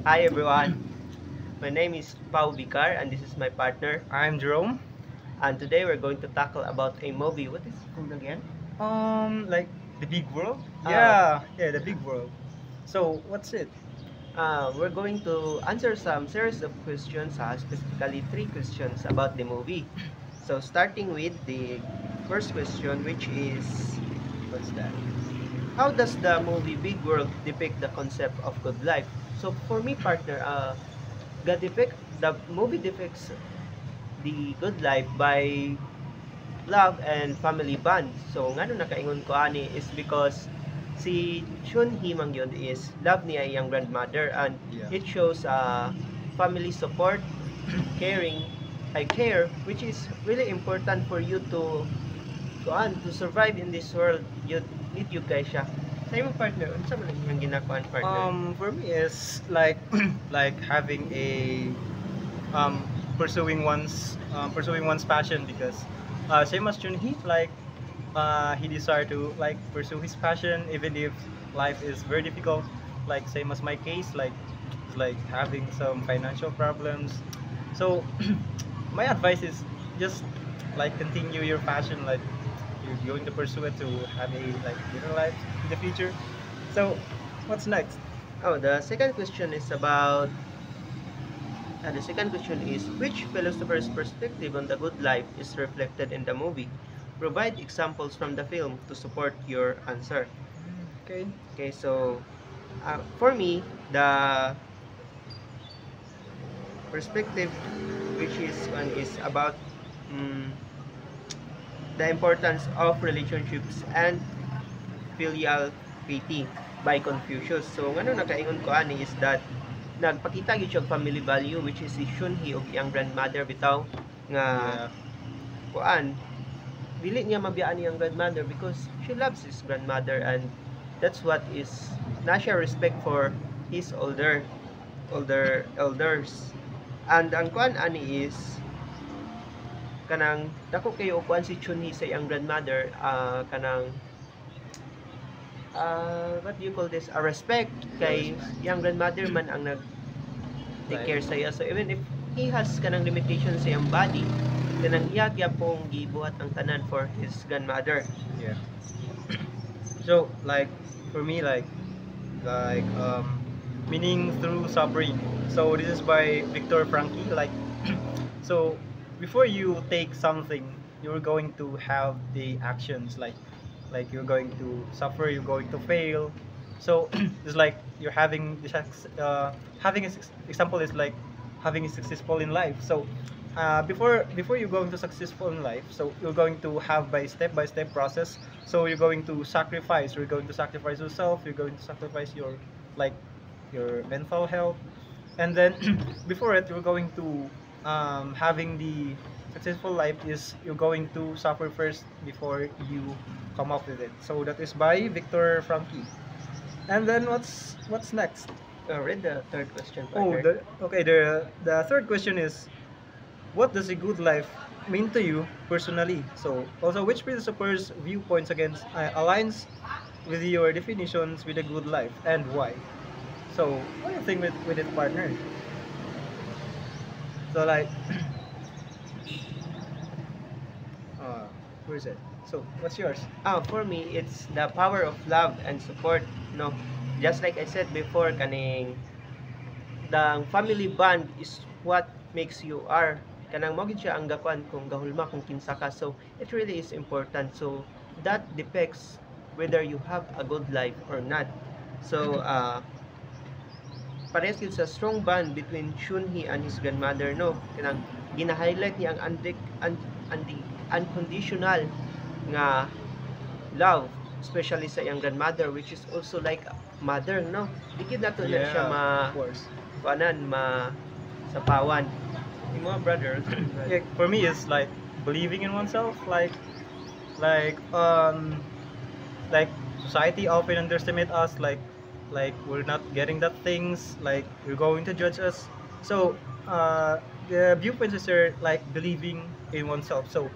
Hi everyone, my name is Pau Vicar and this is my partner. I'm Jerome. And today we're going to tackle about a movie. What is it called again? Like the big world? Uh, Yeah, the big world. So what's it? we're going to answer some series of questions, specifically three questions about the movie. So starting with the first question, which is, What's that? how does the movie Big World depict the concept of good life? So for me, partner, the movie depicts the good life by love and family bond. So ngano nakaingon ko ani is because si Chun Hee man yun is love niya iyang grandmother and Yeah. it shows family support, caring, I care, which is really important for you to survive in this world. You need you guys siya. Sa imong partner, unsa man ang iyang ginakuan partner? For me is like like having a um pursuing one's passion because same as Junhee, like he decided to like pursue his passion even if life is very difficult. Like same as my case, like having some financial problems. So my advice is just like continue your passion, like you're going to pursue it to have a like better life in the future. So what's next? Oh, the second question is, which philosopher's perspective on the good life is reflected in the movie? Provide examples from the film to support your answer. Okay. Okay, so for me, the perspective which is one is about mm, the importance of relationships and filial piety by Confucius. So ngano nakaingon ko ani is that nagpakita gyud siya og family value which is si Shunhee og iyang grandmother bitaw nga Yeah. kuan dili niya mabiyaan iyang grandmother because she loves his grandmother and that's what is na siya respect for his older elders. And ang kuan ani is kanang dako kayo kuan si Chunhee sa iyang grandmother kanang what do you call this, a respect Yeah, kay respect. iyang grandmother man ang nag take Like care sa iya. So even if he has kanang limitation sa iyang body, kanang iya gyapong gibuhat ang tanan for his grandmother. yeah. So like for me like meaning through suffering. So this is by Victor Frankl. Like so before you take something, you're going to have the actions like you're going to suffer, you're going to fail. So it's like you're having this having example is like having a successful in life. So before you're going to successful in life, so you're going to have by step process. So you're going to sacrifice, you're going to sacrifice yourself, you're going to sacrifice your like your mental health, and then before it you're going to having the successful life is you're going to suffer first before you come up with it. So that is by Victor Frankl. And then what's next? Read the third question, Oh, partner. the third question is, what does a good life mean to you personally? So also, which philosophers' viewpoints against aligns with your definitions with a good life, and why? So what do you think with it, partner? So like, uh, where is it? So what's yours? For me, it's the power of love and support, no? Just like I said before, kaning the family bond is what makes you are. Kanang mo gid siya ang gakuan kung gahulma kung kinsa ka. So, it really is important. So, that depicts whether you have a good life or not. So, parehas gyud sa strong bond between Shunhee and his grandmother, no? Kanang gina-highlight niya ang unconditional nga love, especially sa iyang grandmother, which is also like a mother, no? Di gyud nato na siya Yeah, of course. kuanan sapawan. Yung mga brother. Yeah, for me it's like believing in oneself, like um like society often underestimate us, like we're not getting that things, like you're going to judge us. So the viewpoint is here like believing in oneself. So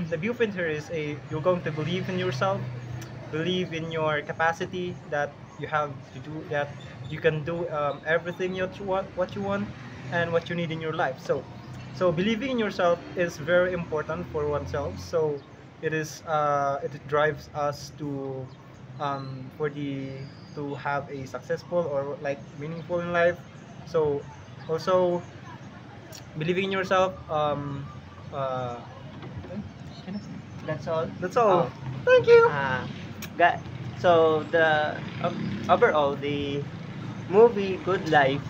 the viewpoint here is a you're going to believe in yourself, believe in your capacity that you have to do that. You can do everything what you want, and what you need in your life. So believing in yourself is very important for oneself. So it drives us to for the to have a successful or like meaningful in life. So also believing in yourself. Uh, That's all. that's all. Oh. Thank you. Ga- so the overall the movie Good Life,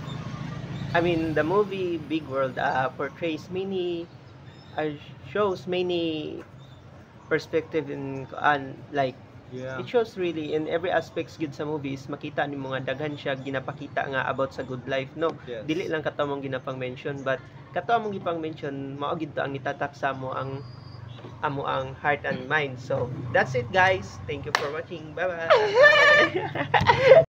I mean the movie Big World portrays many uh, shows many perspective in like Yeah. it shows really in every aspects gid sa movies makita ni mga daghan siya ginapakita nga about sa good life no. Yes. Dili lang kato mong ginapang mention but kato among gipang mention mao gid to ang nitatak sa mo ang amo ang heart and mind. So that's it guys. Thank you for watching. Bye bye.